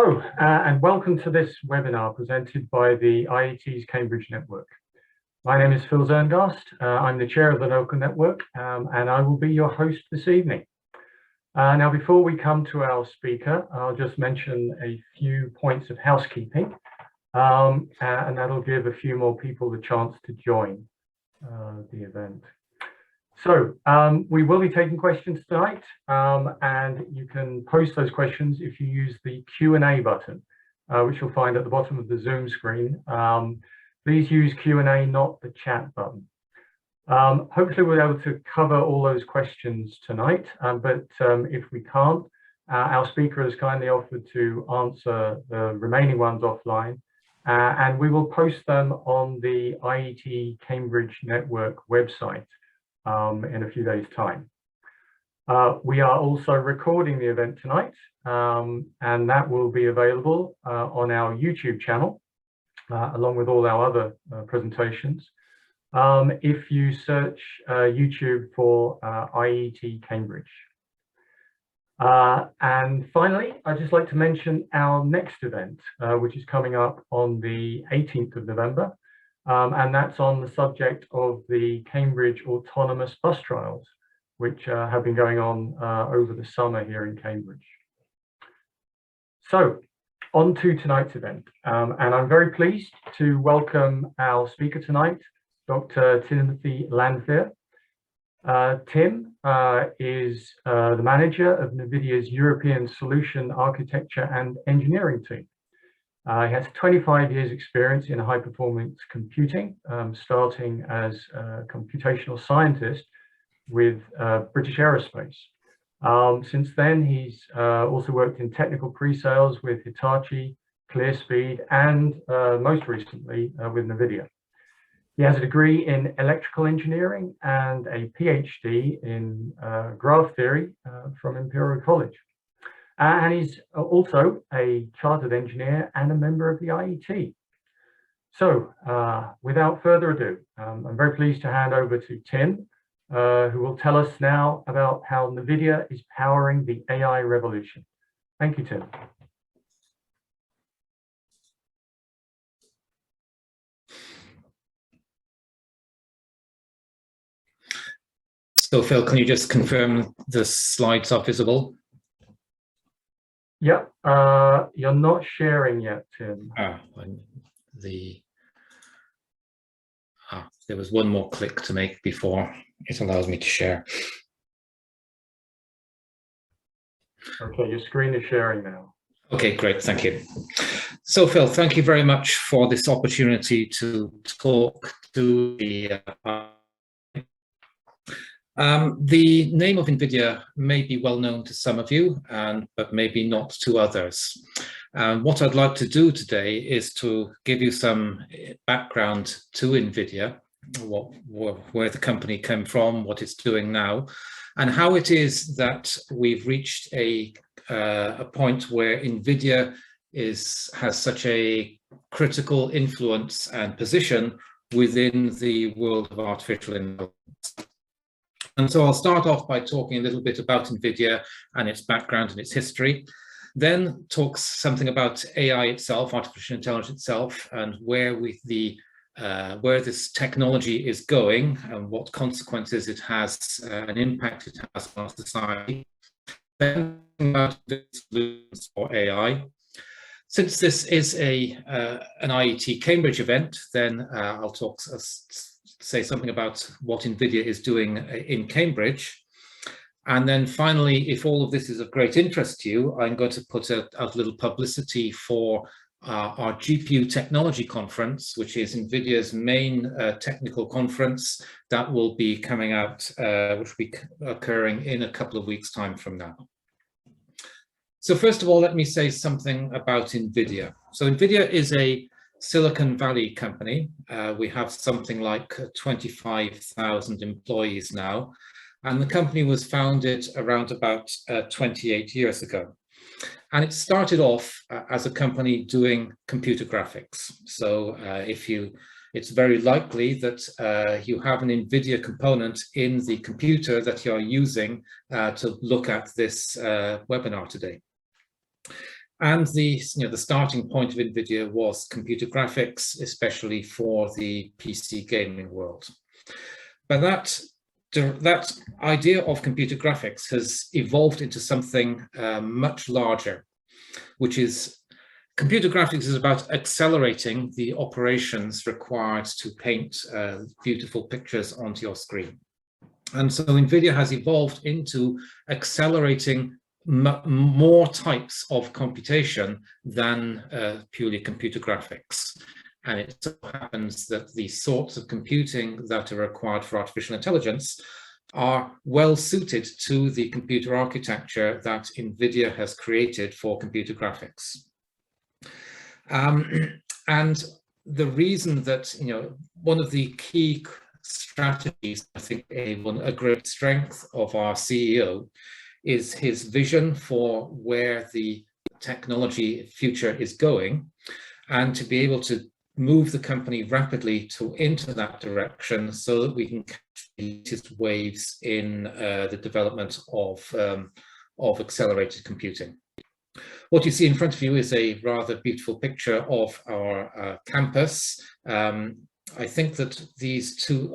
And welcome to this webinar presented by the IET's Cambridge Network. My name is Phil Zerngast. I'm the chair of the local network, and I will be your host this evening. Now, before we come to our speaker, I'll just mention a few points of housekeeping, and that'll give a few more people the chance to join the event. So we will be taking questions tonight, and you can post those questions if you use the Q&A button, which you'll find at the bottom of the Zoom screen. Please use Q&A, not the chat button. Hopefully we'll be able to cover all those questions tonight, but if we can't, our speaker has kindly offered to answer the remaining ones offline, and we will post them on the IET Cambridge Network website in a few days' time. We are also recording the event tonight, and that will be available on our YouTube channel, along with all our other presentations. If you search YouTube for IET Cambridge. And finally, I'd just like to mention our next event, which is coming up on the 18th of November. And that's on the subject of the Cambridge autonomous bus trials, which have been going on over the summer here in Cambridge. So, on to tonight's event. And I'm very pleased to welcome our speaker tonight, Dr. Timothy Lanfear. Tim is the manager of Nvidia's European Solution Architecture and Engineering team. He has 25 years experience in high performance computing, starting as a computational scientist with British Aerospace. Since then, he's also worked in technical pre-sales with Hitachi, ClearSpeed, and most recently with Nvidia. He has a degree in electrical engineering and a PhD in graph theory from Imperial College. And he's also a chartered engineer and a member of the IET. So without further ado, I'm very pleased to hand over to Tim, who will tell us now about how Nvidia is powering the AI revolution. Thank you, Tim. So Phil, can you just confirm the slides are visible? Yep, you're not sharing yet, Tim. There was one more click to make before it allows me to share. Okay, your screen is sharing now. Okay, great, thank you. So Phil, thank you very much for this opportunity to talk to the name of Nvidia may be well known to some of you, but maybe not to others. What I'd like to do today is to give you some background to Nvidia, where the company came from, what it's doing now, and how it is that we've reached a point where Nvidia has such a critical influence and position within the world of artificial intelligence. And so I'll start off by talking a little bit about Nvidia and its background and its history, then talk something about AI itself, artificial intelligence itself, and where this technology is going and what consequences it has, an impact it has on our society. Then about the solutions for AI. Since this is an IET Cambridge event, then I'll say something about what Nvidia is doing in Cambridge. And then finally, if all of this is of great interest to you, I'm going to put out a little publicity for our GPU Technology Conference, which is Nvidia's main technical conference that will be coming out, which will be occurring in a couple of weeks' time from now. So first of all, let me say something about Nvidia. So Nvidia is a Silicon Valley company. We have something like 25,000 employees now, and the company was founded around about 28 years ago. And it started off as a company doing computer graphics. So it's very likely that you have an Nvidia component in the computer that you're using to look at this webinar today. And the starting point of Nvidia was computer graphics, especially for the PC gaming world. But that idea of computer graphics has evolved into something much larger, which is computer graphics is about accelerating the operations required to paint beautiful pictures onto your screen. And so Nvidia has evolved into accelerating more types of computation than purely computer graphics. And it so happens that the sorts of computing that are required for artificial intelligence are well suited to the computer architecture that Nvidia has created for computer graphics. And the reason that, one of the key strategies, I think a great strength of our CEO is his vision for where the technology future is going, and to be able to move the company rapidly into that direction so that we can catch the latest waves in the development of accelerated computing. What you see in front of you is a rather beautiful picture of our campus. I think that these two,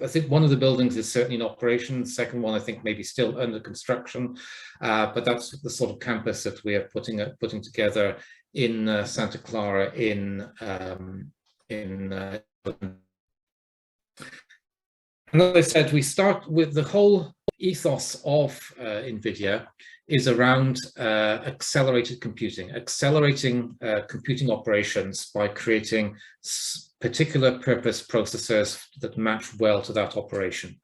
I think one of the buildings is certainly in operation. The second one, I think, maybe still under construction. But that's the sort of campus that we are putting together in Santa Clara and as I said, we start with the whole ethos of Nvidia is around accelerated computing, accelerating computing operations by creating particular purpose processors that match well to that operation.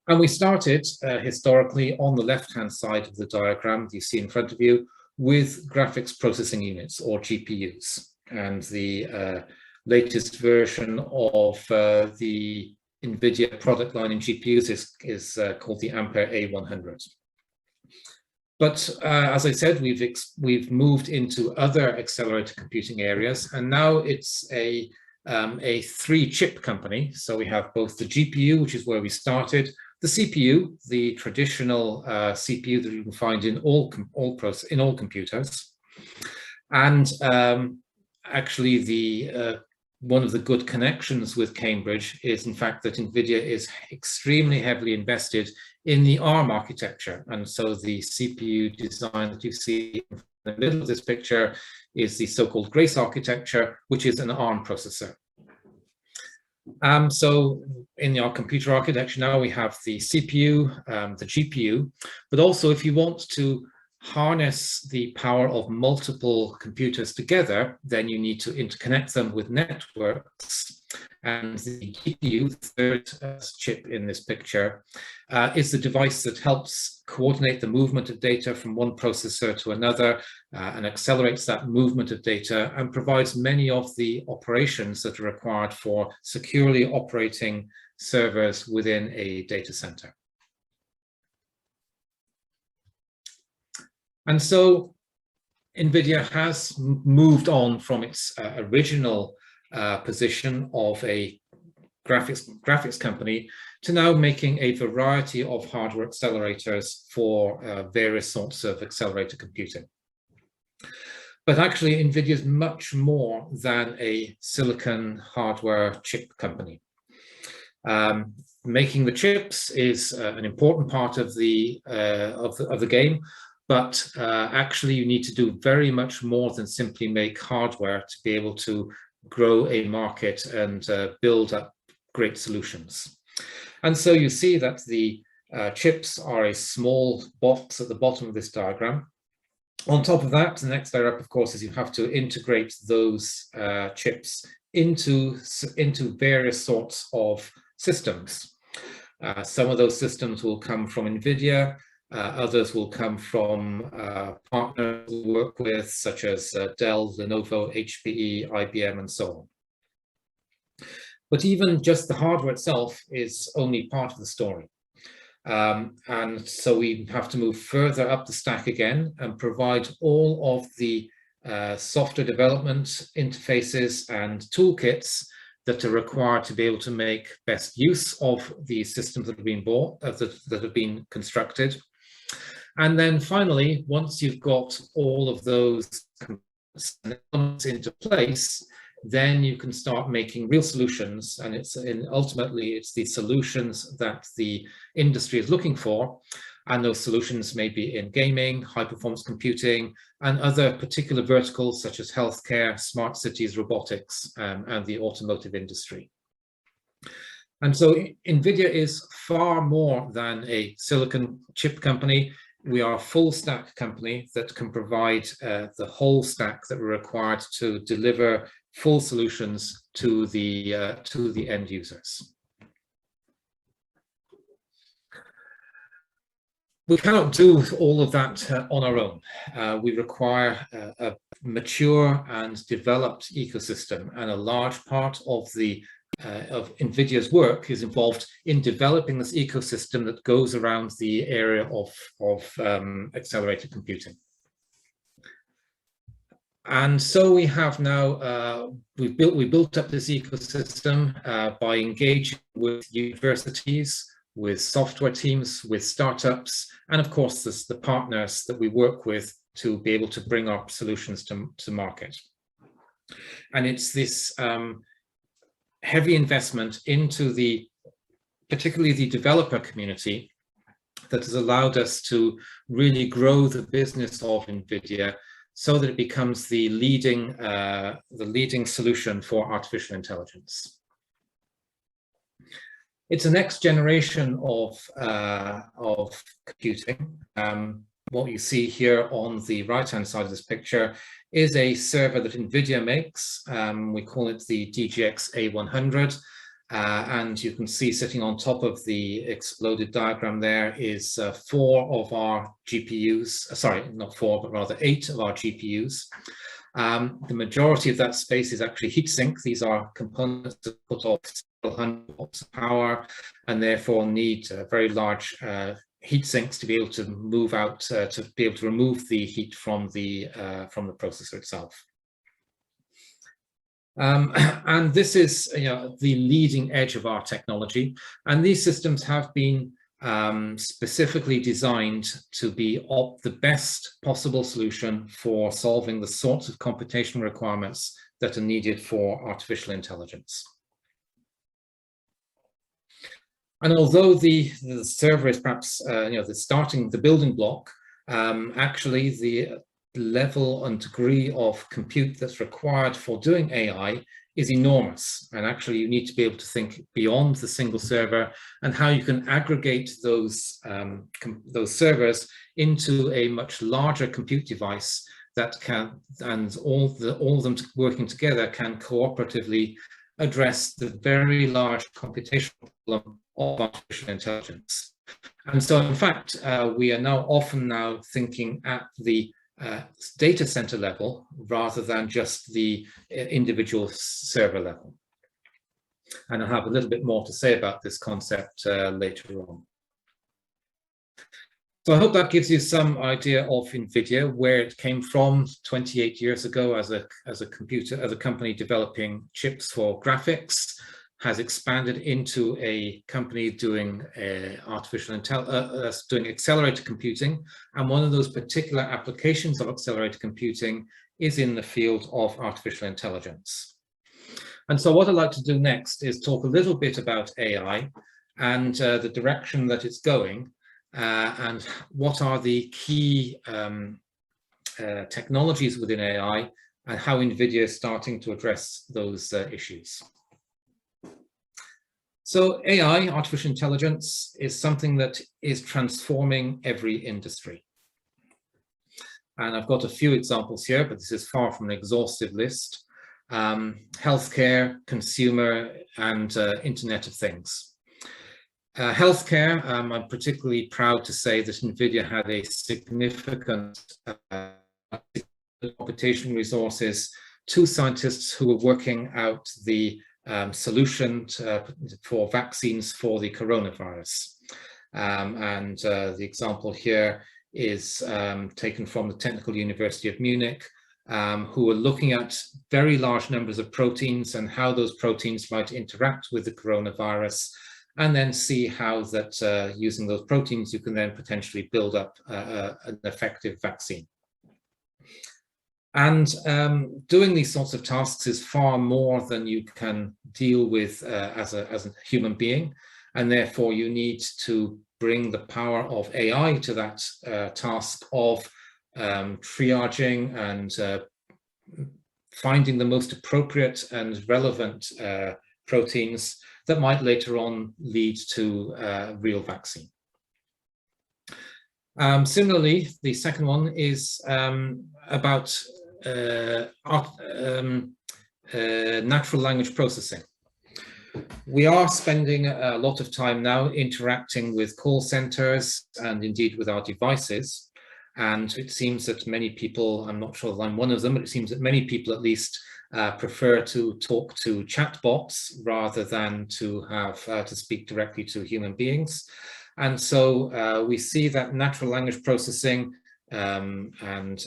And we started historically on the left-hand side of the diagram you see in front of you with graphics processing units, or GPUs. And the latest version of the Nvidia product line in GPUs is called the Ampere A100. But as I said, we've moved into other accelerated computing areas, and now it's a 3-chip company. So we have both the GPU, which is where we started, the CPU, the traditional CPU that you can find in all computers, and actually one of the good connections with Cambridge is, in fact, that Nvidia is extremely heavily invested in the ARM architecture. And so the CPU design that you see in the middle of this picture is the so-called Grace architecture, which is an ARM processor. So in our computer architecture now, we have the CPU, the GPU, but also if you want to harness the power of multiple computers together, then you need to interconnect them with networks. And the GPU, the third chip in this picture, is the device that helps coordinate the movement of data from one processor to another and accelerates that movement of data and provides many of the operations that are required for securely operating servers within a data center. And so Nvidia has moved on from its original position of a graphics company to now making a variety of hardware accelerators for various sorts of accelerated computing. But actually, Nvidia is much more than a silicon hardware chip company. Making the chips is an important part of the game. But actually, you need to do very much more than simply make hardware to be able to grow a market and build up great solutions. And so you see that the chips are a small box at the bottom of this diagram. On top of that, the next layer up, of course, is you have to integrate those chips into various sorts of systems. Some of those systems will come from Nvidia. Others will come from partners we work with, such as Dell, Lenovo, HPE, IBM, and so on. But even just the hardware itself is only part of the story. And so we have to move further up the stack again and provide all of the software development interfaces and toolkits that are required to be able to make best use of the systems that have been bought, that have been constructed. And then finally, once you've got all of those elements into place, then you can start making real solutions, and ultimately it's the solutions that the industry is looking for, and those solutions may be in gaming, high performance computing, and other particular verticals such as healthcare, smart cities, robotics, and the automotive industry. And so Nvidia is far more than a silicon chip company. We are a full stack company that can provide the whole stack that we're required to deliver full solutions to the end users. We cannot do all of that on our own. We require a mature and developed ecosystem, and a large part of Nvidia's work is involved in developing this ecosystem that goes around the area of accelerated computing. And so we have now, we built up this ecosystem by engaging with universities, with software teams, with startups, and of course the partners that we work with to be able to bring our solutions to market. And it's this heavy investment into particularly the developer community that has allowed us to really grow the business of Nvidia so that it becomes the leading solution for artificial intelligence. It's a next generation of computing. What you see here on the right-hand side of this picture is a server that Nvidia makes. We call it the DGX A100. And you can see sitting on top of the exploded diagram there is 4 of our GPUs, sorry, not 4, but rather 8 of our GPUs. The majority of that space is actually heatsink. These are components that put off several hundred watts of power and therefore need very large heat sinks to be able to move out, to be able to remove the heat from the processor itself. And this is, the leading edge of our technology, and these systems have been specifically designed to be the best possible solution for solving the sorts of computational requirements that are needed for artificial intelligence. And although the server is perhaps the building block, actually the level and degree of compute that's required for doing AI is enormous. And actually you need to be able to think beyond the single server and how you can aggregate those servers into a much larger compute device that can, and all of them working together can cooperatively address the very large computational problem of artificial intelligence. And so in fact, we are now often thinking at the data center level rather than just the individual server level. And I'll have a little bit more to say about this concept later on. So I hope that gives you some idea of Nvidia, where it came from 28 years ago as a company developing chips for graphics, has expanded into a company doing doing accelerated computing, and one of those particular applications of accelerated computing is in the field of artificial intelligence. And so what I'd like to do next is talk a little bit about AI and the direction that it's going, and what are the key technologies within AI and how Nvidia is starting to address those issues. So AI, artificial intelligence, is something that is transforming every industry. And I've got a few examples here, but this is far from an exhaustive list. Healthcare, consumer, and Internet of Things. Healthcare, I'm particularly proud to say that Nvidia had a significant computational resources, 2 scientists who were working out the solution for vaccines for the coronavirus. And the example here is taken from the Technical University of Munich, who are looking at very large numbers of proteins and how those proteins might interact with the coronavirus, and then see how that using those proteins, you can then potentially build up an effective vaccine. And doing these sorts of tasks is far more than you can deal with as a human being. And therefore, you need to bring the power of AI to that task of triaging and finding the most appropriate and relevant proteins that might later on lead to a real vaccine. Similarly, the second one is about natural language processing. We are spending a lot of time now interacting with call centers and indeed with our devices. And it seems that many people, I'm not sure that I'm one of them, but it seems that many people at least prefer to talk to chatbots rather than to have to speak directly to human beings. And so we see that natural language processing and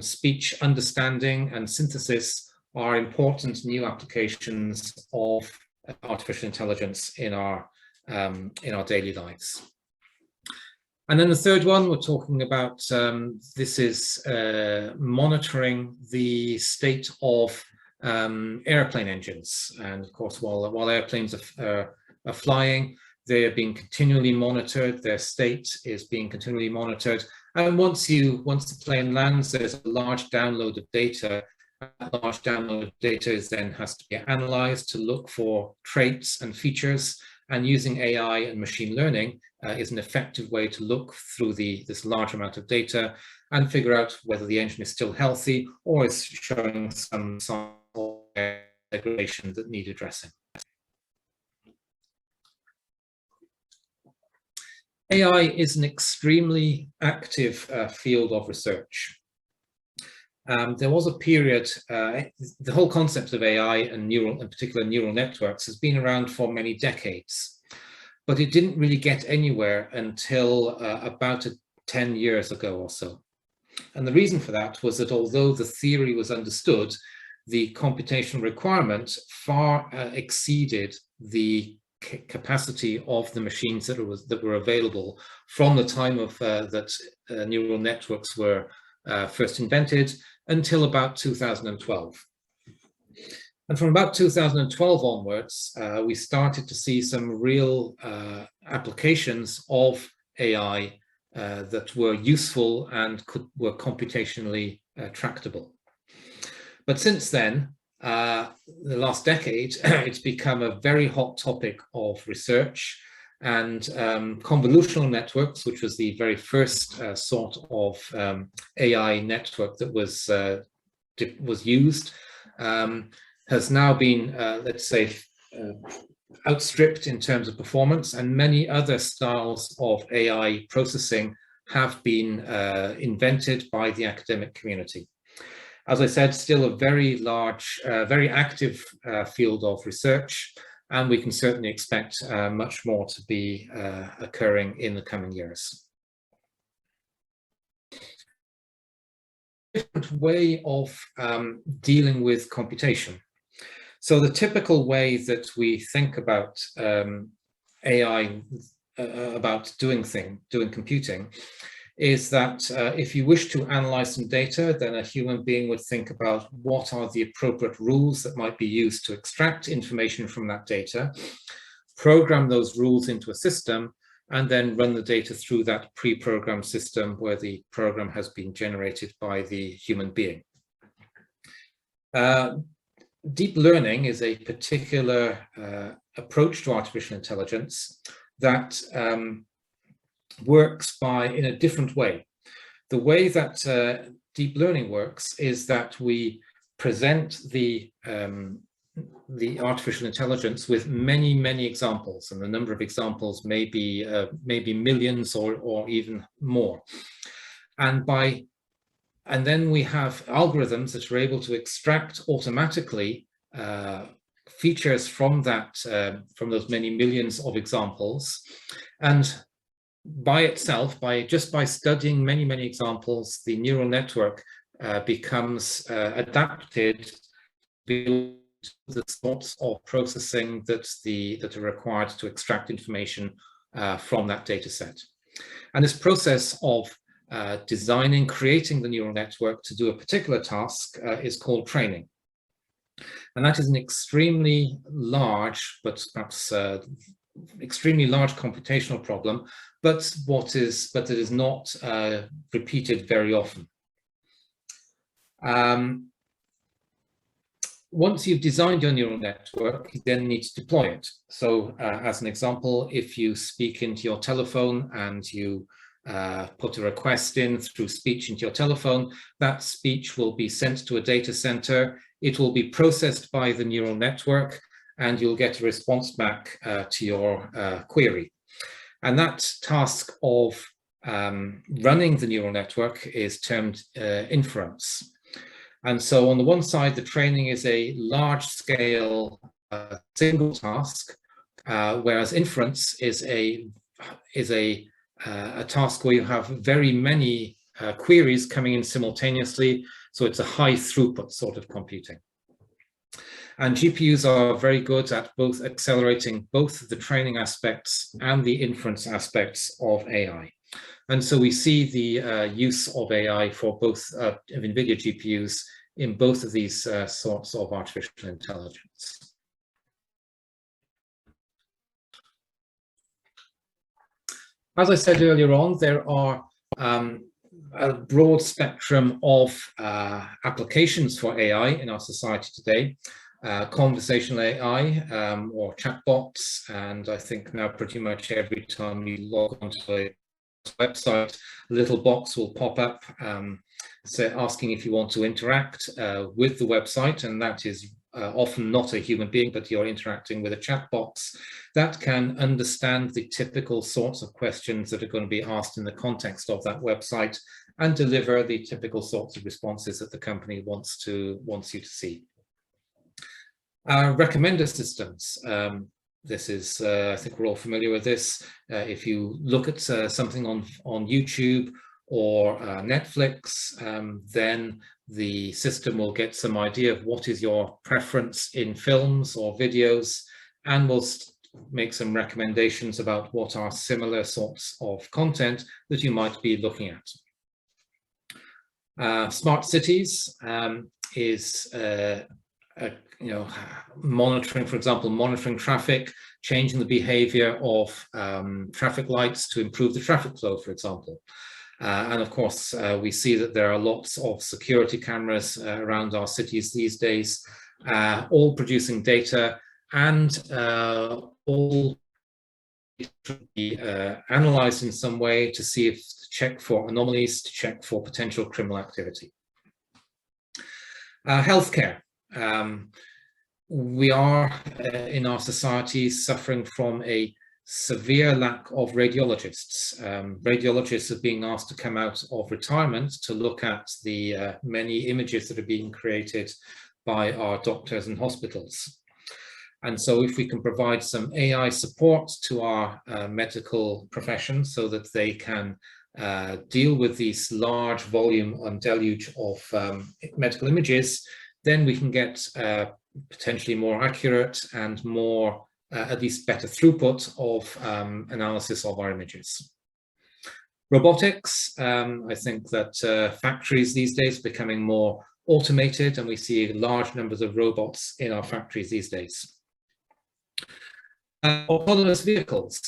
speech understanding and synthesis are important new applications of artificial intelligence in our daily lives. And then the third one we're talking about, this is monitoring the state of airplane engines. And of course, while airplanes are flying, they are being continually monitored. Their state is being continually monitored. And once the plane lands, there's a large download of data. That large download of data then has to be analyzed to look for traits and features. And using AI and machine learning is an effective way to look through this large amount of data and figure out whether the engine is still healthy or is showing some signs of degradation that need addressing. AI is an extremely active field of research. There was a period, the whole concept of AI and in particular neural networks has been around for many decades, but it didn't really get anywhere until about 10 years ago or so. And the reason for that was that although the theory was understood, the computational requirement far exceeded the capacity of the machines that were available from the time of that neural networks were first invented until about 2012. And from about 2012 onwards, we started to see some real applications of AI that were useful and were computationally tractable. But since then, the last decade, it's become a very hot topic of research, and convolutional networks, which was the very first sort of AI network that was used, has now been, let's say, outstripped in terms of performance, and many other styles of AI processing have been invented by the academic community. As I said, still a very large, very active field of research, and we can certainly expect much more to be occurring in the coming years. Different way of dealing with computation. So the typical way that we think about AI, about doing computing, is that if you wish to analyze some data, then a human being would think about what are the appropriate rules that might be used to extract information from that data, program those rules into a system, and then run the data through that pre-programmed system where the program has been generated by the human being. Deep learning is a particular approach to artificial intelligence that works in a different way. The way that deep learning works is that we present the artificial intelligence with many examples, and the number of examples may be millions or even more. And then we have algorithms that are able to extract automatically features from those many millions of examples, and by itself, just by studying many examples, the neural network becomes adapted to the sorts of processing that are required to extract information from that data set. And this process of creating the neural network to do a particular task is called training. And that is an extremely large, but perhaps extremely large computational problem, but it is not repeated very often. Once you've designed your neural network, you then need to deploy it. So as an example, if you speak into your telephone and you put a request in through speech into your telephone, that speech will be sent to a data center. It will be processed by the neural network, and you'll get a response back to your query. And that task of running the neural network is termed inference. And so on the one side, the training is a large-scale single task, whereas inference is a task where you have very many queries coming in simultaneously. So it's a high throughput sort of computing. And GPUs are very good at both accelerating both the training aspects and the inference aspects of AI. And so we see the use of AI for both of Nvidia GPUs in both of these sorts of artificial intelligence. As I said earlier on, there are a broad spectrum of applications for AI in our society today. Conversational AI or chatbots, and I think now pretty much every time you log onto a website, a little box will pop up asking if you want to interact with the website, and that is often not a human being, but you're interacting with a chat box that can understand the typical sorts of questions that are going to be asked in the context of that website and deliver the typical sorts of responses that the company wants you to see. Recommender systems. This is, I think we're all familiar with this. If you look at something on YouTube or Netflix, then the system will get some idea of what is your preference in films or videos, and will make some recommendations about what are similar sorts of content that you might be looking at. Smart cities is monitoring, for example, monitoring traffic, changing the behavior of traffic lights to improve the traffic flow, for example. And of course, we see that there are lots of security cameras around our cities these days, all producing data, and all should be analyzed in some way to see if to check for anomalies, to check for potential criminal activity. Healthcare. We are in our society suffering from a severe lack of radiologists. Radiologists are being asked to come out of retirement to look at the many images that are being created by our doctors and hospitals. And so if we can provide some AI support to our medical profession so that they can deal with these large volume and deluge of medical images, then we can get potentially more accurate and more, at least better throughput of analysis of our images. Robotics, I think that factories these days are becoming more automated, and we see large numbers of robots in our factories these days. Autonomous vehicles.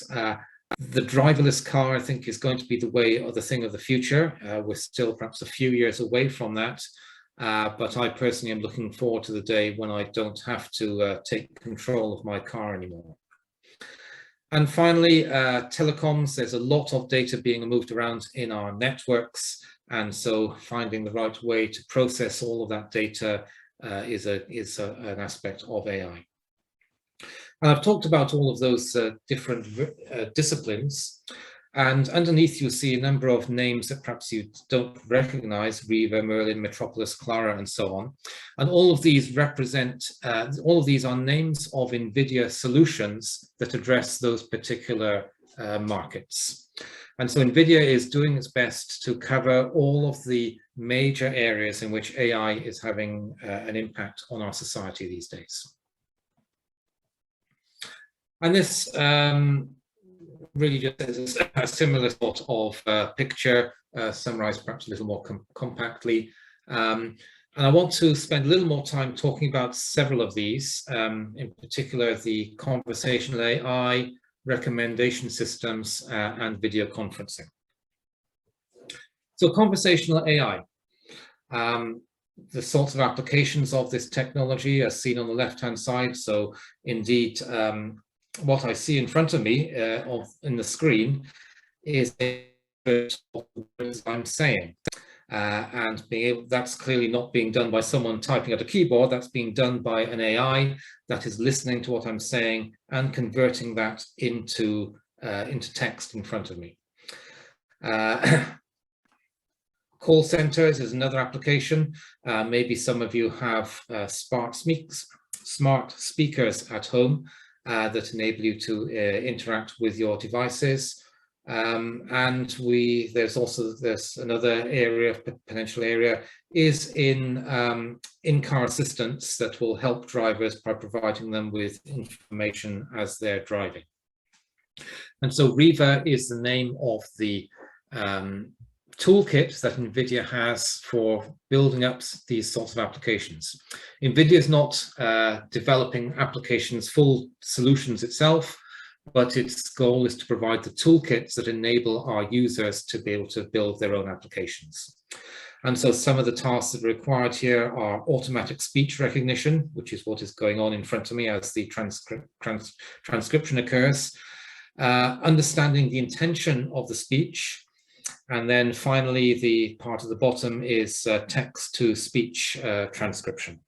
The driverless car, I think, is going to be the way or the thing of the future. We're still perhaps a few years away from that. But I personally am looking forward to the day when I don't have to take control of my car anymore. And finally, telecoms. There's a lot of data being moved around in our networks, and so finding the right way to process all of that data is an aspect of AI. And I've talked about all of those different disciplines. And underneath, you'll see a number of names that perhaps you don't recognize: Riva, Merlin, Metropolis, Clara, and so on. And all of these represent, all of these are names of Nvidia solutions that address those particular markets. And so Nvidia is doing its best to cover all of the major areas in which AI is having an impact on our society these days. And this really just is a similar sort of picture, summarized perhaps a little more compactly. And I want to spend a little more time talking about several of these, in particular the conversational AI, recommendation systems, and video conferencing. So conversational AI. The sorts of applications of this technology are seen on the left-hand side. So indeed, what I see in front of me in the screen is what I'm saying. And that's clearly not being done by someone typing at a keyboard. That's being done by an AI that is listening to what I'm saying and converting that into text in front of me. Call centers is another application. Maybe some of you have smart speakers at home that enable you to interact with your devices. And there's another area, potential area, is in in-car assistance that will help drivers by providing them with information as they're driving. And so Riva is the name of the toolkit that Nvidia has for building up these sorts of applications. Nvidia is not developing applications, full solutions itself, but its goal is to provide the toolkits that enable our users to be able to build their own applications. And so some of the tasks that are required here are automatic speech recognition, which is what is going on in front of me as the transcription occurs, understanding the intention of the speech, and then finally the part at the bottom is text-to-speech transcription.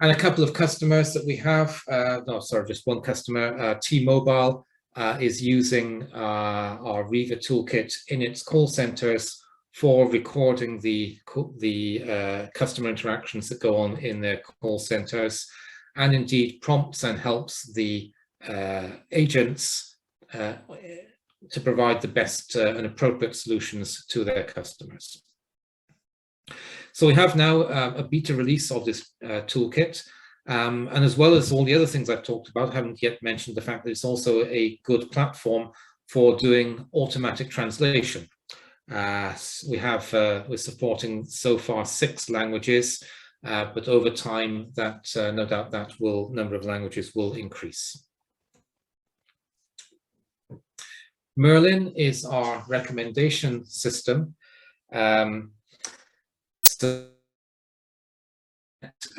And a couple of customers that we have, just one customer, T-Mobile, is using our Riva toolkit in its call centers for recording the customer interactions that go on in their call centers, and indeed prompts and helps the agents to provide the best and appropriate solutions to their customers. So we have now a beta release of this toolkit, and as well as all the other things I've talked about, I haven't yet mentioned the fact that it's also a good platform for doing automatic translation. We're supporting so far 6 languages, but over time that no doubt that number of languages will increase. Merlin is our recommendation system.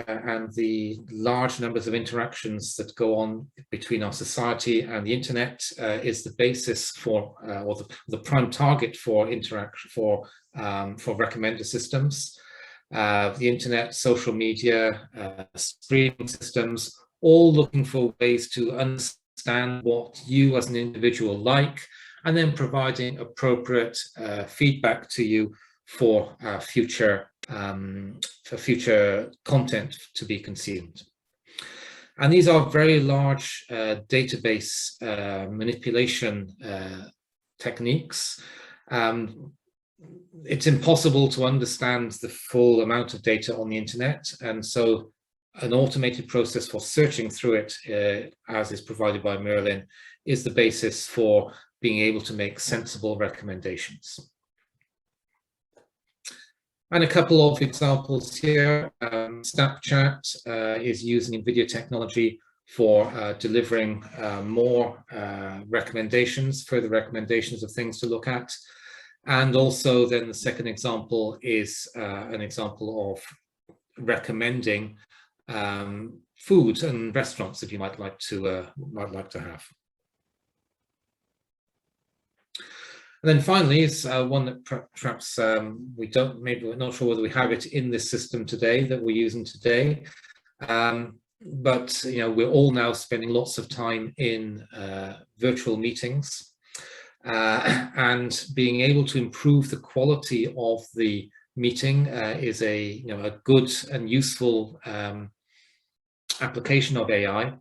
And the large numbers of interactions that go on between our society and the internet is the basis for, or the prime target for interaction for recommender systems. The internet, social media, streaming systems, all looking for ways to understand what you as an individual like, and then providing appropriate feedback to you for future content to be consumed. And these are very large database manipulation techniques. It's impossible to understand the full amount of data on the internet, and so an automated process for searching through it, as is provided by Merlin, is the basis for being able to make sensible recommendations. And a couple of examples here. Snapchat is using Nvidia technology for delivering more recommendations, further recommendations of things to look at. And also then the second example is an example of recommending food and restaurants that you might like to have. And then finally is one that perhaps maybe we're not sure whether we have it in this system today that we're using today, but we're all now spending lots of time in virtual meetings, and being able to improve the quality of the meeting is a good and useful application of AI.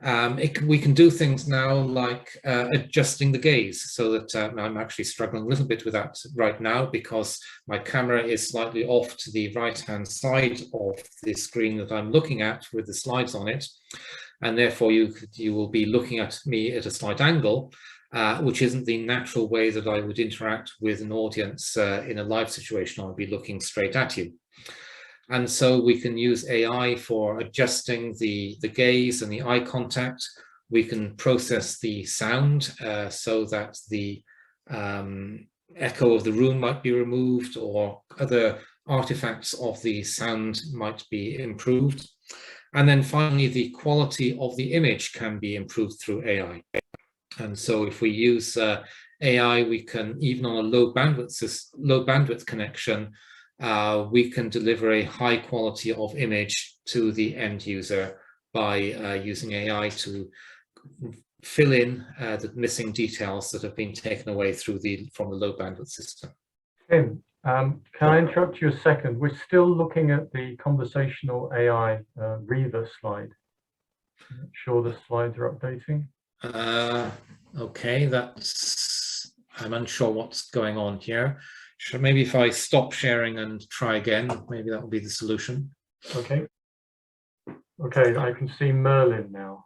We can do things now like adjusting the gaze, so that I'm actually struggling a little bit with that right now because my camera is slightly off to the right-hand side of the screen that I'm looking at with the slides on it. And therefore you will be looking at me at a slight angle, which isn't the natural way that I would interact with an audience in a live situation. I'll be looking straight at you. And so we can use AI for adjusting the gaze and the eye contact. We can process the sound so that the echo of the room might be removed, or other artifacts of the sound might be improved. And then finally, the quality of the image can be improved through AI. And so if we use AI, we can, even on a low bandwidth connection, we can deliver a high quality of image to the end user by using AI to fill in the missing details that have been taken away from the low bandwidth system. Tim, can I interrupt you a second? We're still looking at the conversational AI Reaver slide. I'm not sure the slides are updating. Okay, I'm unsure what's going on here. Maybe if I stop sharing and try again, maybe that will be the solution. Okay. Okay, I can see Merlin now.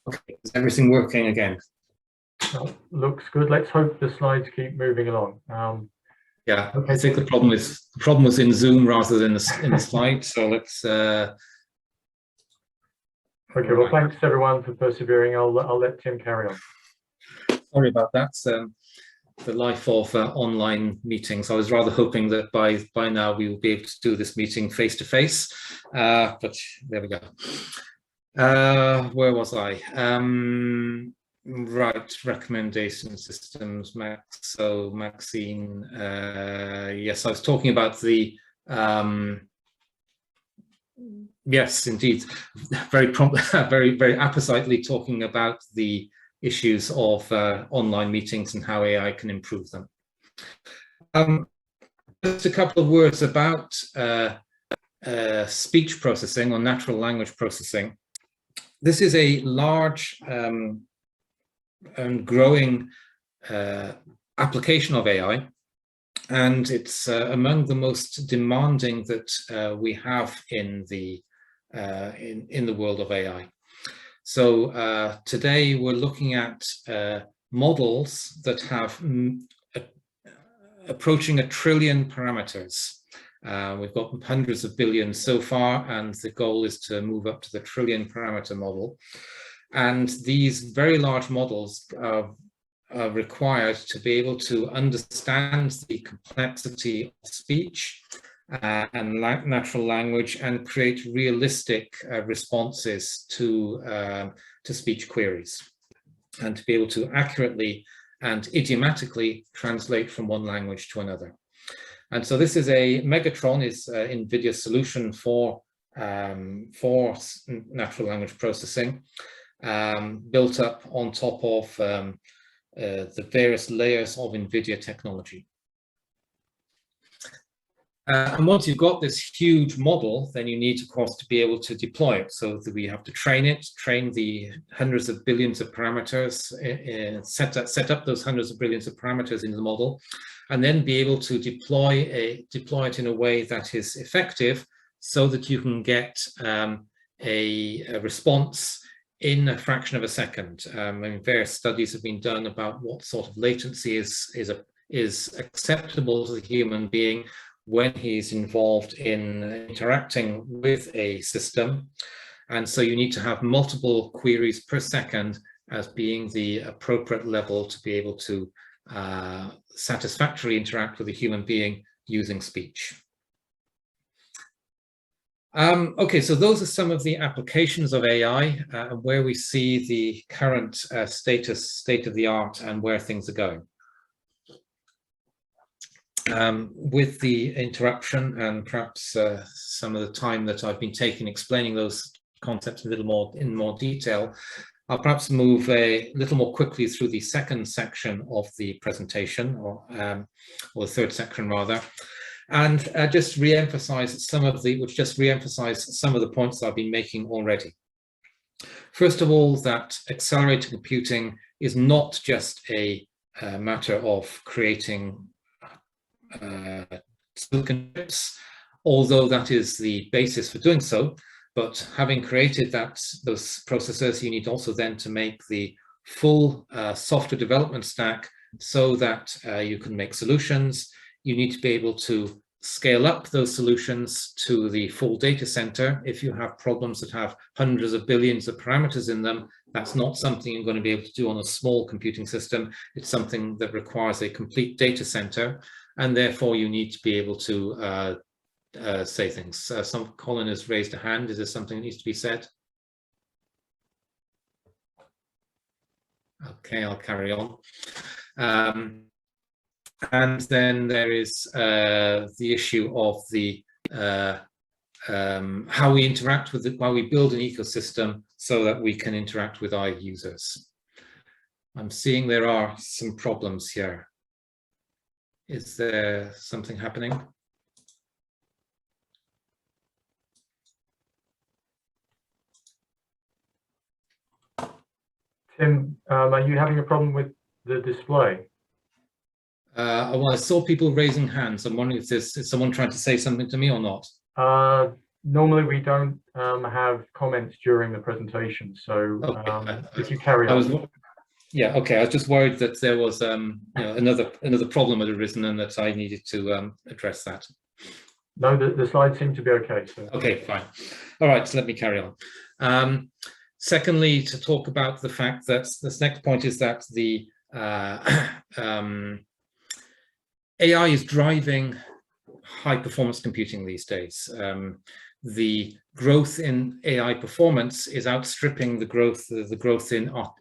Okay, is everything working again? Looks good. Let's hope the slides keep moving along. Yeah, okay, I think the problem was in Zoom rather than in the slide. So let's. Okay, well, thanks everyone for persevering. I'll let Tim carry on. Sorry about that. The life of online meetings. I was rather hoping that by now we will be able to do this meeting face to face, but there we go. Where was I? Right, recommendation systems, Maxine. Yes, I was talking about the. Yes, indeed, very appositely talking about the issues of online meetings and how AI can improve them. Just a couple of words about speech processing or natural language processing. This is a large and growing application of AI, and it's among the most demanding that we have in the world of AI. So today we're looking at models that have approaching 1 trillion parameters. We've got hundreds of billions so far, and the goal is to move up to the 1 trillion parameter model. And these very large models are required to be able to understand the complexity of speech and natural language, and create realistic responses to speech queries, and to be able to accurately and idiomatically translate from one language to another. And so this is Megatron is Nvidia's solution for natural language processing, built up on top of the various layers of Nvidia technology. And once you've got this huge model, then you need, of course, to be able to deploy it. So that we have to train the hundreds of billions of parameters, set up those hundreds of billions of parameters in the model, and then be able to deploy it in a way that is effective, so that you can get a response in a fraction of a second. I mean, various studies have been done about what sort of latency is acceptable to the human being when he's involved in interacting with a system. And so you need to have multiple queries per second as being the appropriate level to be able to satisfactorily interact with a human being using speech. Okay, so those are some of the applications of AI and where we see the current state of the art and where things are going. With the interruption and perhaps some of the time that I've been taking explaining those concepts in more detail, I'll perhaps move a little more quickly through the second section of the presentation, or the third section rather, and just re-emphasize some of the points I've been making already. First of all, that accelerated computing is not just a matter of creating silicon chips, although that is the basis for doing so. But having created those processors, you need also then to make the full software development stack so that you can make solutions. You need to be able to scale up those solutions to the full data center. If you have problems that have hundreds of billions of parameters in them, that's not something you're going to be able to do on a small computing system. It's something that requires a complete data center, and therefore you need to be able to say things. Colin has raised a hand. Is there something that needs to be said? Okay, I'll carry on. And then there is the issue of the how we interact with it, while we build an ecosystem so that we can interact with our users. I'm seeing there are some problems here. Is there something happening? Tim, are you having a problem with the display? Well, I saw people raising hands. I'm wondering if is someone trying to say something to me or not. Normally we don't have comments during the presentation, so okay. If you carry on. Yeah, okay. I was just worried that there was you know, another problem had arisen and that I needed to address that. No, the slides seem to be okay. So. Okay, fine. All right, so let me carry on. Secondly, to talk about the fact that this next point is that the AI is driving high performance computing these days. The growth in AI performance is outstripping the growth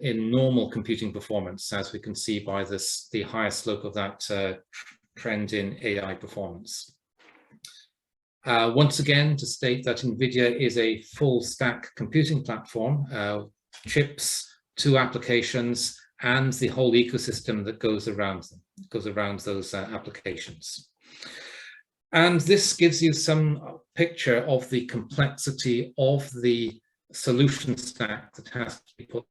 in normal computing performance, as we can see by the higher slope of that trend in AI performance. Once again, to state that Nvidia is a full stack computing platform, chips, 2 applications, and the whole ecosystem that goes around those applications. And this gives you some picture of the complexity of the solution stack that has to be put.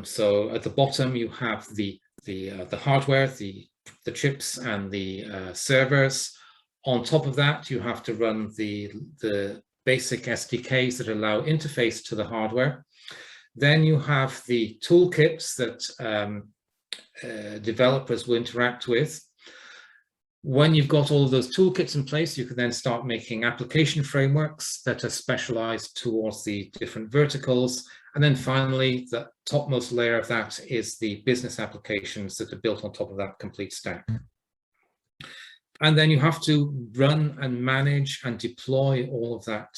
So at the bottom you have the hardware, the chips, and the servers. On top of that, you have to run the basic SDKs that allow interface to the hardware. Then you have the toolkits that developers will interact with. When you've got all of those toolkits in place, you can then start making application frameworks that are specialized towards the different verticals. And then finally, the topmost layer of that is the business applications that are built on top of that complete stack. And then you have to run and manage and deploy all of that,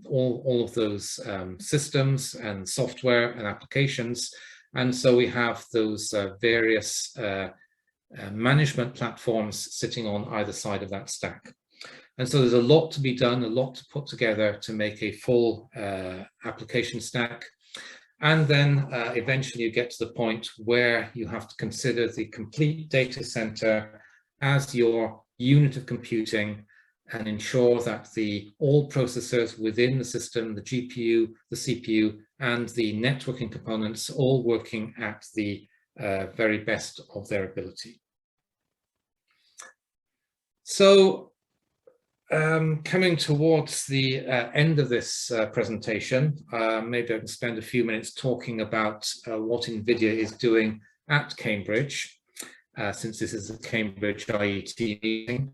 all of those systems and software and applications. And so we have those various management platforms sitting on either side of that stack. And so there's a lot to be done, a lot to put together to make a full application stack. And then eventually you get to the point where you have to consider the complete data center as your unit of computing and ensure that all processors within the system, the GPU, the CPU, and the networking components all working at the very best of their ability. So coming towards the end of this presentation, maybe I can spend a few minutes talking about what Nvidia is doing at Cambridge. Since this is a Cambridge IET meeting,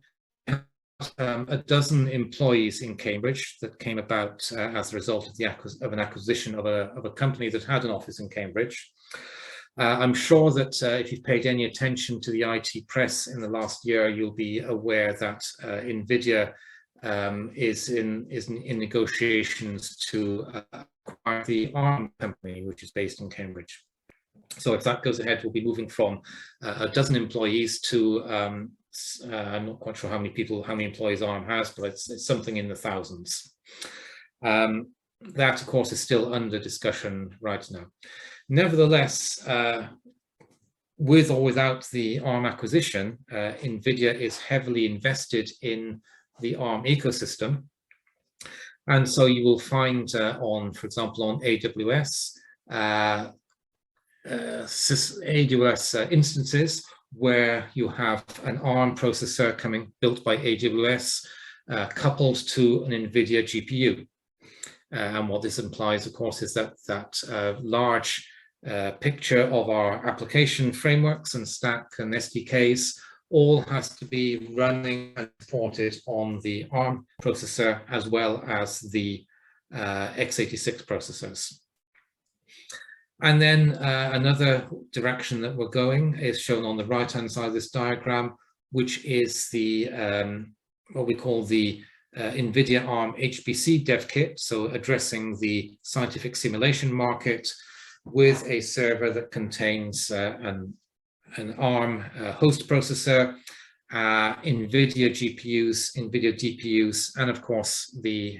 a dozen employees in Cambridge that came about as a result of an acquisition of a company that had an office in Cambridge. I'm sure that if you've paid any attention to the IT press in the last year, you'll be aware that Nvidia is in negotiations to acquire the ARM company, which is based in Cambridge. So if that goes ahead, we'll be moving from a dozen employees to, I'm not quite sure how many employees ARM has, but it's something in the thousands. That, of course, is still under discussion right now. Nevertheless, with or without the ARM acquisition, Nvidia is heavily invested in the ARM ecosystem. And so you will find for example, on AWS, AWS instances where you have an ARM processor built by AWS coupled to an Nvidia GPU. And what this implies, of course, is that large picture of our application frameworks and stack and SDKs all has to be running and supported on the ARM processor as well as the x86 processors. And then another direction that we're going is shown on the right-hand side of this diagram, which is the what we call the Nvidia ARM HPC dev kit, so addressing the scientific simulation market with a server that contains an ARM host processor, Nvidia GPUs, Nvidia DPUs, and of course the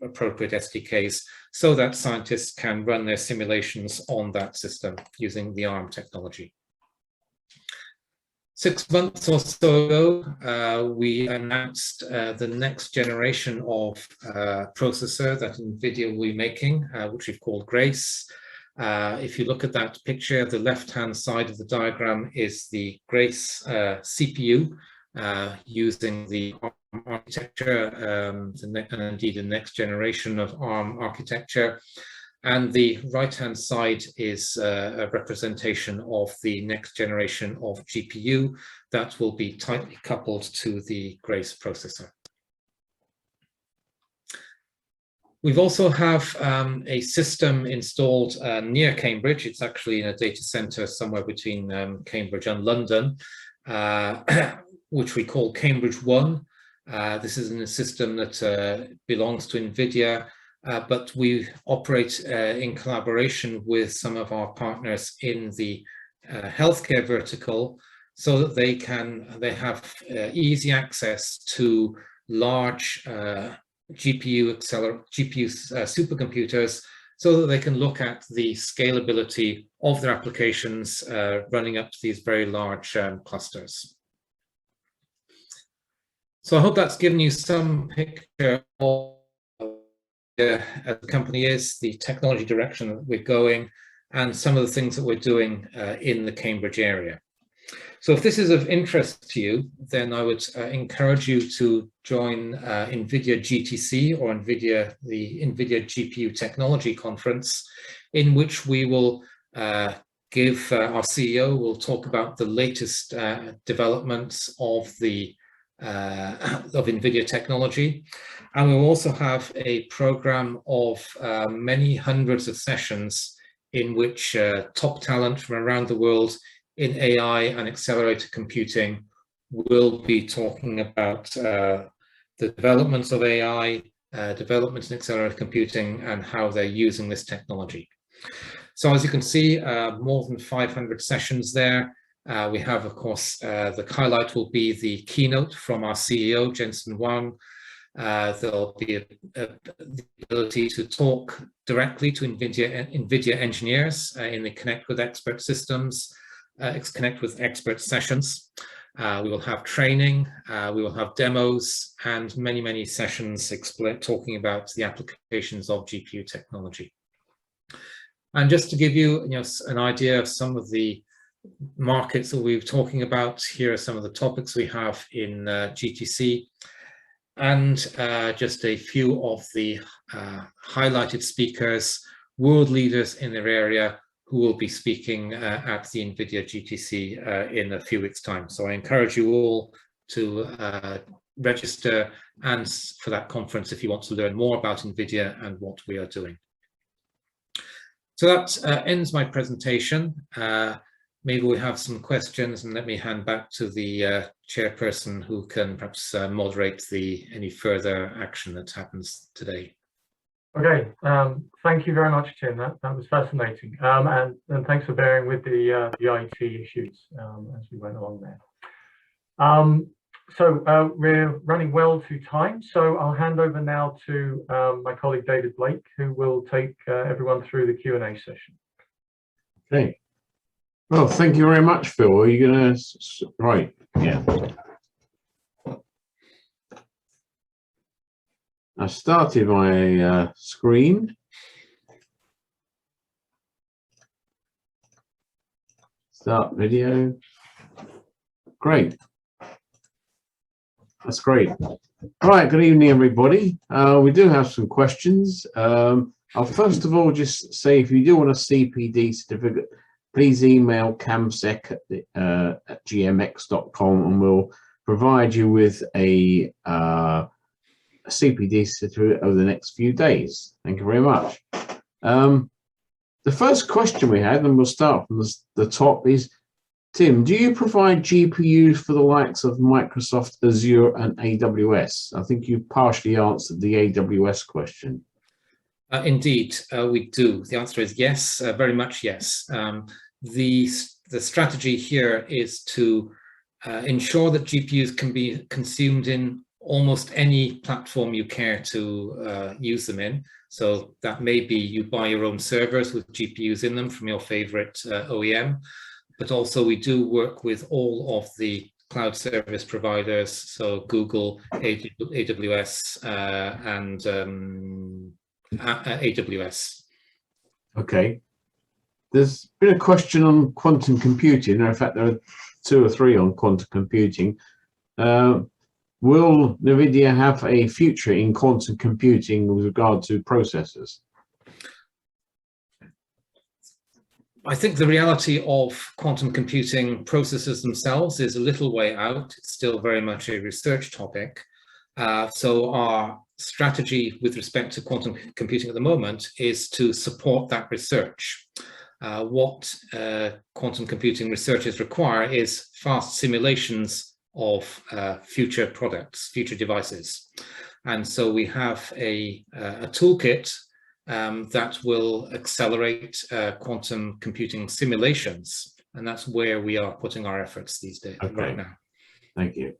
appropriate SDKs, so that scientists can run their simulations on that system using the ARM technology. 6 months or so ago, we announced the next generation of processor that Nvidia will be making, which we've called Grace. If you look at that picture, the left-hand side of the diagram is the Grace CPU using the ARM architecture, and indeed the next generation of ARM architecture. And the right-hand side is a representation of the next generation of GPU that will be tightly coupled to the Grace processor. We've also have a system installed near Cambridge. It's actually in a data center somewhere between Cambridge and London, which we call Cambridge One. This is a system that belongs to Nvidia, but we operate in collaboration with some of our partners in the healthcare vertical, so that they have easy access to large GPU supercomputers, so that they can look at the scalability of their applications running up to these very large clusters. So I hope that's given you some picture of as the company is, the technology direction that we're going, and some of the things that we're doing in the Cambridge area. So if this is of interest to you, then I would encourage you to join Nvidia GTC, or the Nvidia GPU Technology Conference, in which we will give our CEO will talk about the latest developments of Nvidia technology. And we'll also have a program of many hundreds of sessions in which top talent from around the world in AI and accelerated computing will be talking about the developments of AI, developments in accelerated computing, and how they're using this technology. So as you can see, more than 500 sessions there. We have, of course, the highlight will be the keynote from our CEO, Jensen Huang. There'll be the ability to talk directly to NVIDIA engineers in the Connect with Expert systems, Connect with Expert sessions. We will have training, we will have demos, and many, many sessions talking about the applications of GPU technology. And just to give you, an idea of some of the markets that we're talking about, here are some of the topics we have in GTC, and just a few of the highlighted speakers, world leaders in their area, who will be speaking at the NVIDIA GTC in a few weeks' time. So I encourage you all to register and for that conference if you want to learn more about NVIDIA and what we are doing. So that ends my presentation. Maybe we have some questions, and let me hand back to the chairperson, who can perhaps moderate any further action that happens today. Okay, thank you very much, Tim. That was fascinating, and thanks for bearing with the IET issues as we went along there. So we're running well to time, so I'll hand over now to my colleague David Blake, who will take everyone through the Q&A session. Okay. Well, thank you very much, Phil. Are you going to... Right, yeah. I started my screen. Start video. Great. That's great. All right, good evening, everybody. We do have some questions. I'll first of all just say, if you do want a CPD certificate, please email camsec@gmx.com and we'll provide you with a CPD certificate over the next few days. Thank you very much. The first question we had, and we'll start from the top, is, Tim, do you provide GPUs for the likes of Microsoft Azure and AWS? I think you partially answered the AWS question. Indeed, we do. The answer is yes, very much yes. The strategy here is to ensure that GPUs can be consumed in almost any platform you care to use them in. So that may be you buy your own servers with GPUs in them from your favorite OEM, but also we do work with all of the cloud service providers, so Google, AWS, and AWS. Okay. There's been a question on quantum computing. In fact, there are 2 or 3 on quantum computing. Will Nvidia have a future in quantum computing with regard to processors? I think the reality of quantum computing processors themselves is a little way out. It's still very much a research topic. So our strategy with respect to quantum computing at the moment is to support that research. What quantum computing researchers require is fast simulations of future products, future devices. And so we have a toolkit that will accelerate quantum computing simulations. And that's where we are putting our efforts these days, right now. Thank you.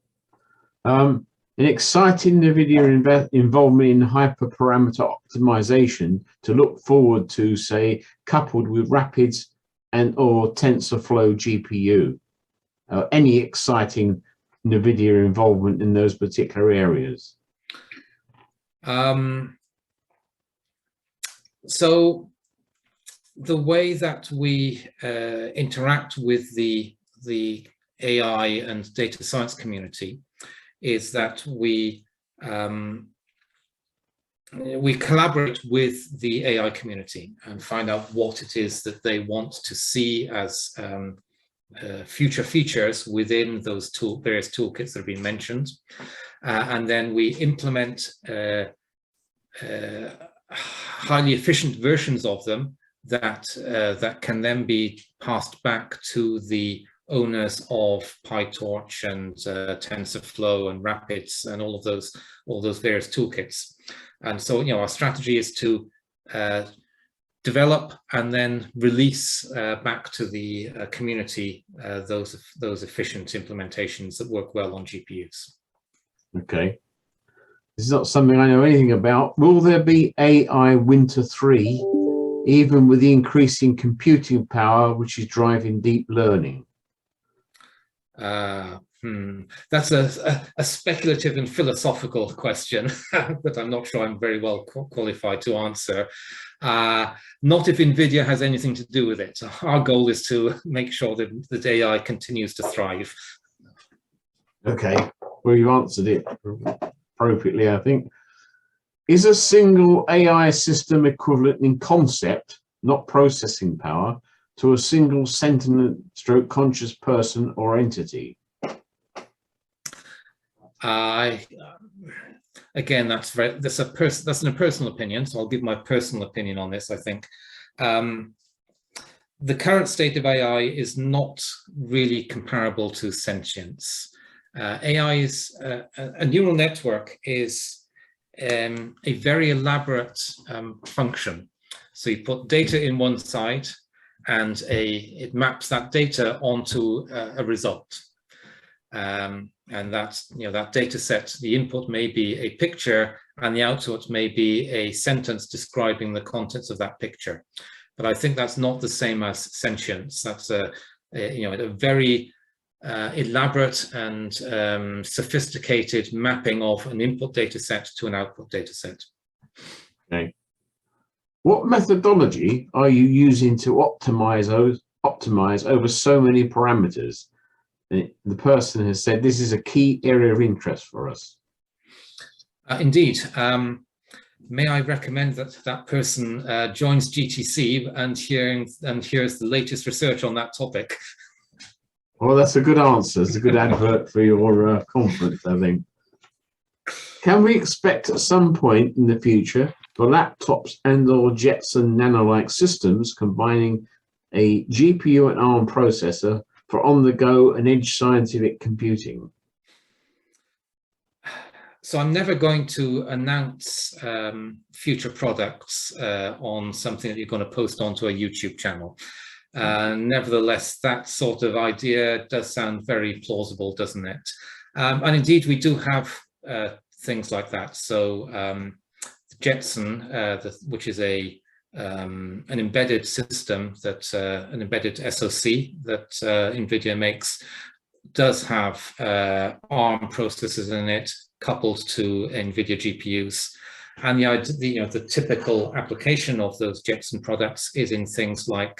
An exciting Nvidia involvement in hyperparameter optimization to look forward to, say, coupled with Rapids and or TensorFlow GPU. Any exciting Nvidia involvement in those particular areas? So the way that we interact with the AI and data science community is that we collaborate with the AI community and find out what it is that they want to see as future features within those various toolkits that have been mentioned, and then we implement highly efficient versions of them that can then be passed back to the owners of PyTorch and TensorFlow and Rapids and all those various toolkits. And so, our strategy is to develop and then release back to the community those efficient implementations that work well on GPUs. Okay. This is not something I know anything about. Will there be AI Winter 3, even with the increasing computing power, which is driving deep learning? That's a speculative and philosophical question that I'm not sure I'm very well qualified to answer. Not if Nvidia has anything to do with it. Our goal is to make sure that AI continues to thrive. Okay, well, you answered it appropriately, I think. Is a single AI system equivalent in concept, not processing power, to a single sentient stroke conscious person or entity? Again, that's a personal opinion, so I'll give my personal opinion on this. I think the current state of AI is not really comparable to sentience. AI is a neural network is a very elaborate function. So you put data in one side, and it maps that data onto a result. And that's, that data set, the input may be a picture and the output may be a sentence describing the contents of that picture. But I think that's not the same as sentience. That's a very elaborate and sophisticated mapping of an input data set to an output data set. Okay. What methodology are you using to optimize over so many parameters? And the person has said this is a key area of interest for us. Indeed. May I recommend that that person joins GTC and hears the latest research on that topic? Well, that's a good answer. It's a good advert for your conference, I think. Can we expect at some point in the future for laptops and/or Jetson Nano-like systems combining a GPU and ARM processor for on-the-go and edge scientific computing? So I'm never going to announce future products on something that you're going to post onto a YouTube channel. Nevertheless, that sort of idea does sound very plausible, doesn't it? And indeed, we do have things like that. So Jetson, which is an embedded system, that an embedded SoC that Nvidia makes, does have ARM processors in it, coupled to Nvidia GPUs. And the typical application of those Jetson products is in things like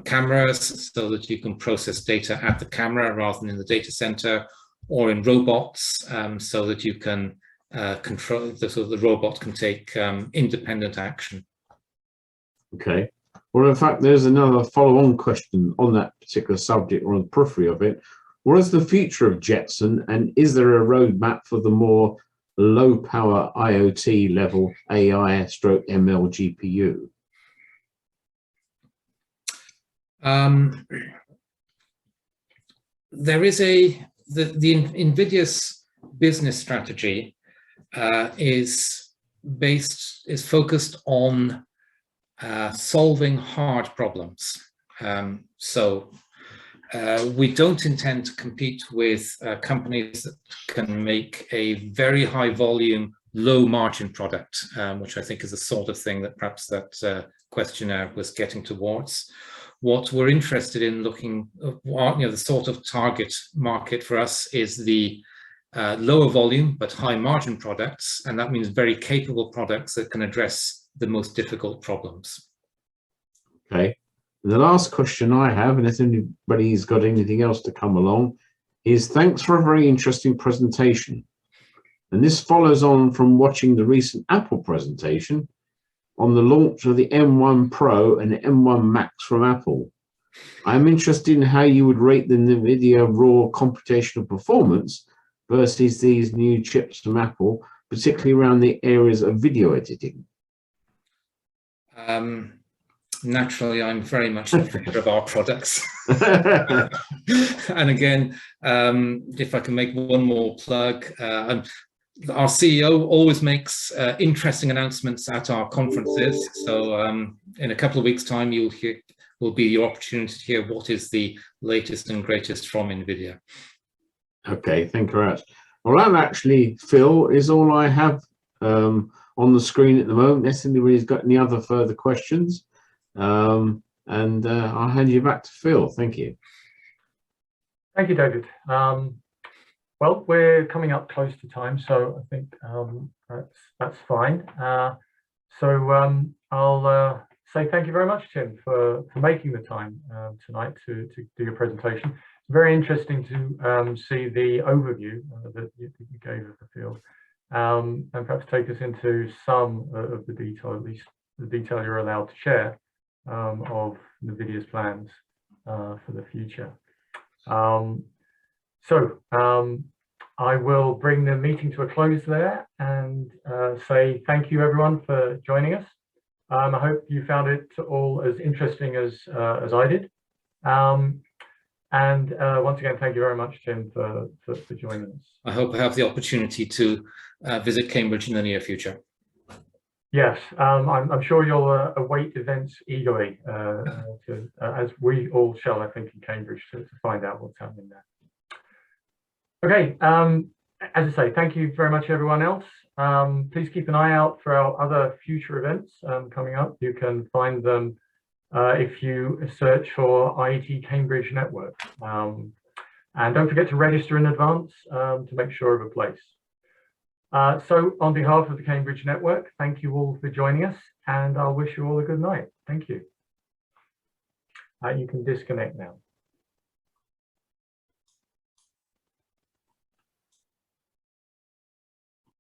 cameras, so that you can process data at the camera rather than in the data center, or in robots, so that you can control, so the robot can take independent action. Okay. Well, in fact, there's another follow-on question on that particular subject, or on the periphery of it. What is the future of Jetson, and is there a roadmap for the more low-power IoT level AI/ML GPU? There is the Nvidia's business strategy is focused on solving hard problems. We don't intend to compete with companies that can make a very high volume, low margin product, which I think is the sort of thing that perhaps that questionnaire was getting towards. What we're interested in looking at, the sort of target market for us is the lower volume but high margin products, and that means very capable products that can address the most difficult problems. Okay. The last question I have, unless anybody's got anything else to come along, is thanks for a very interesting presentation. And this follows on from watching the recent Apple presentation on the launch of the M1 Pro and the M1 Max from Apple. I'm interested in how you would rate the Nvidia raw computational performance versus these new chips from Apple, particularly around the areas of video editing. Naturally, I'm very much in favor of our products. And again, if I can make one more plug, our CEO always makes interesting announcements at our conferences. So in a couple of weeks' time, will be your opportunity to hear what is the latest and greatest from Nvidia. Okay, thank you very much. Well, that actually, Phil, is all I have on the screen at the moment. Unless anybody's got any other further questions. I'll hand you back to Phil. Thank you. Thank you, David. Well, we're coming up close to time, so I think that's fine. I'll say thank you very much, Tim, for making the time tonight to do your presentation. It's very interesting to see the overview that you gave of the field, and perhaps take us into some of the detail, at least the detail you're allowed to share, of Nvidia's plans for the future. I will bring the meeting to a close there and say thank you everyone for joining us. I hope you found it all as interesting as I did. Once again, thank you very much, Tim, for joining us. I hope I have the opportunity to visit Cambridge in the near future. Yes, I'm sure you'll await events eagerly, as we all shall, I think, in Cambridge, to find out what's happening there. Okay, as I say, thank you very much, everyone else. Please keep an eye out for our other future events coming up. You can find them if you search for IET Cambridge Network. And don't forget to register in advance to make sure of a place. So on behalf of the Cambridge Network, thank you all for joining us, and I'll wish you all a good night. Thank you. You can disconnect now.